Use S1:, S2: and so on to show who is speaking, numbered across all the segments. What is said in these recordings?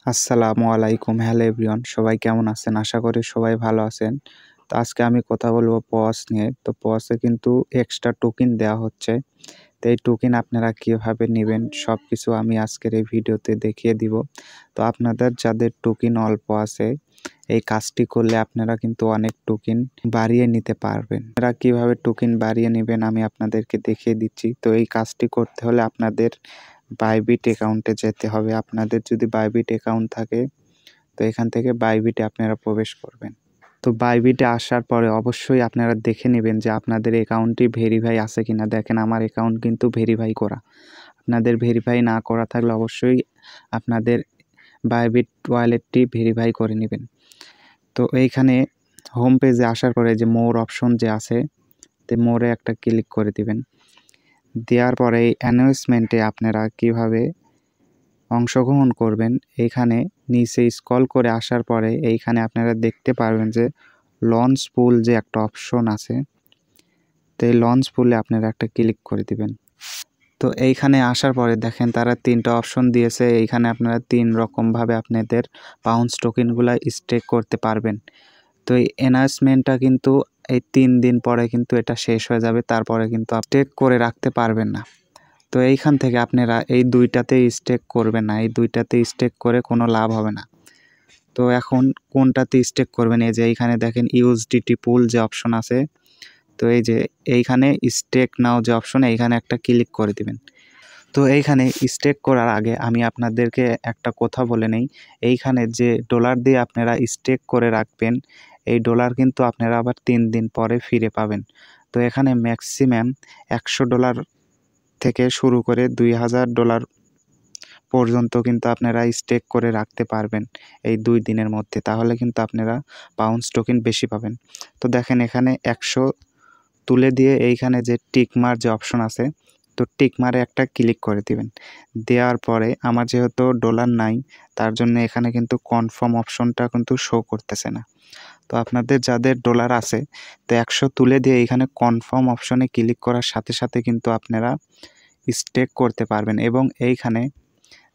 S1: আসসালামু আলাইকুম। Hello everyone, সবাই কেমন আছেন? আশা করি সবাই ভালো আছেন। তো আজকে আমি কথা বলবো পজ নিয়ে। তো পজে কিন্তু এক্সট্রা টোকেন দেওয়া হচ্ছে। তো এই টোকেন আপনারা কীভাবে নেবেন সব কিছু আমি আজকের এই ভিডিওতে দেখিয়ে দিব। তো আপনাদের যাদের টোকেন অল্প আছে, এই কাজটি করলে আপনারা কিন্তু অনেক টোকেন বাড়িয়ে নিতে পারবেন। আপনারা কীভাবে টোকেন বাড়িয়ে নেবেন আমি আপনাদেরকে দেখিয়ে দিচ্ছি। তো এই কাজটি করতে হলে আপনাদের বাইবিট অ্যাকাউন্টে যেতে হবে। আপনাদের যদি বাইবিট অ্যাকাউন্ট থাকে তো এখান থেকে বাইবিটে আপনারা প্রবেশ করবেন। তো বাইবিটে আসার পরে অবশ্যই আপনারা দেখে নেবেন যে আপনাদের অ্যাকাউন্টটি ভেরিফাই আছে কিনা। দেখেন আমার অ্যাকাউন্ট কিন্তু ভেরিফাই করা। আপনাদের ভেরিফাই না করা থাকলে অবশ্যই আপনাদের বাইবিট ওয়ালেটটি ভেরিফাই করে নেবেন। তো এইখানে হোম পেজে আসার পরে যে মোর অপশন যে আছে, তো মোরে একটা ক্লিক করে দিবেন। দেওয়ার পরে এই অ্যানাউন্সমেন্টে আপনারা কিভাবে অংশগ্রহণ করবেন এইখানে নিচে স্ক্রল করে আসার পরে এইখানে আপনারা দেখতে পারবেন যে লঞ্চ পুল যে একটা অপশন আছে, তো এই লঞ্চ পুলে আপনারা একটা ক্লিক করে দিবেন। তো এইখানে আসার পরে দেখেন তারা 3টা অপশন দিয়েছে। এইখানে আপনারা 3 রকমভাবে আপনাদের পাউন্স টোকেনগুলো স্টেক করতে পারবেন। তো এই অ্যানাউন্সমেন্টটা কিন্তু এই 3 দিন পরে কিন্তু এটা শেষ হয়ে যাবে, তারপরে কিন্তু স্টেক করে রাখতে পারবেন না। তো এইখান থেকে আপনারা এই 2টাতেই স্টেক করবেন না, এই 2টাতে স্টেক করে কোনো লাভ হবে না। তো এখন কোনটাতে স্টেক করবেন, এই যে এইখানে দেখেন ইউএসডিটি পুল যে অপশন আছে, তো এই যে এইখানে স্টেক নাও যে অপশন, এইখানে একটা ক্লিক করে দিবেন। তো এইখানে স্টেক করার আগে আমি আপনাদেরকে একটা কথা বলে নেই, এইখানে যে ডলার দিয়ে আপনারা স্টেক করে রাখবেন এই ডলার কিন্তু আপনারা আবার 3 দিন পরে ফিরে পাবেন। তো এখানে ম্যাক্সিমাম $100 থেকে শুরু করে $2000 পর্যন্ত কিন্তু আপনারা স্টেক করে রাখতে পারবেন এই 2 দিনের মধ্যে। তাহলে কিন্তু আপনারা পাউন্স টোকেন বেশি পাবেন। তো দেখেন এখানে 100 তুলে দিয়ে এইখানে যে টিকমার যে অপশন আছে, তো টিকমারে একটা ক্লিক করে দিবেন। দেওয়ার পরে আমার যেহেতু ডলার নাই তার জন্য এখানে কিন্তু কনফার্ম অপশনটা কিন্তু শো করতেছে না। তো আপনাদের যাদের ডলার আছে তো 100 তুলে দিয়ে এইখানে কনফার্ম অপশনে ক্লিক করার সাথে সাথে কিন্তু আপনারা স্টেক করতে পারবেন। এবং এইখানে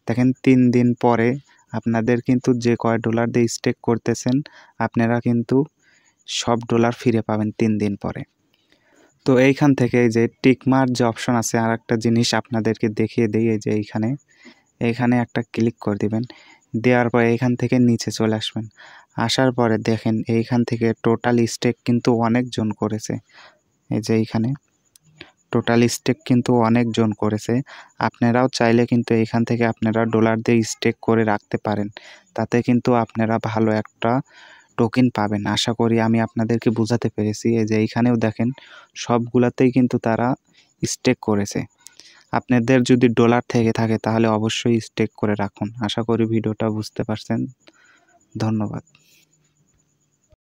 S1: দেখেন 3 দিন পরে আপনাদের কিন্তু যে কয় ডলার দিয়ে স্টেক করতেছেন আপনারা কিন্তু সব ডলার ফিরে পাবেন 3 দিন পরে। তো এইখান থেকে যে টিকমার যে অপশন আছে, আর একটা জিনিস আপনাদেরকে দেখিয়ে দিই, এই যে এইখানে একটা ক্লিক করে দিবেন। দেওয়ার পরে এইখান থেকে নিচে চলে আসবেন। আসার পরে দেখেন এইখান থেকে টোটাল স্টেক কিন্তু অনেকজন করেছে। এই যে এইখানে টোটাল স্টেক কিন্তু অনেকজন করেছে। আপনারাও চাইলে কিন্তু এইখান থেকে আপনারা ডলার দিয়ে স্টেক করে রাখতে পারেন। তাতে কিন্তু আপনারা ভালো একটা টোকেন পাবেন। আশা করি আমি আপনাদেরকে বোঝাতে পেরেছি। এই যে এইখানেও দেখেন সবগুলাতেই কিন্তু তারা স্টেক করেছে। আপনাদের যদি ডলার থেকে থাকে তাহলে অবশ্যই স্টেক করে রাখুন। আশা করি ভিডিওটা বুঝতে পারছেন। ধন্যবাদ।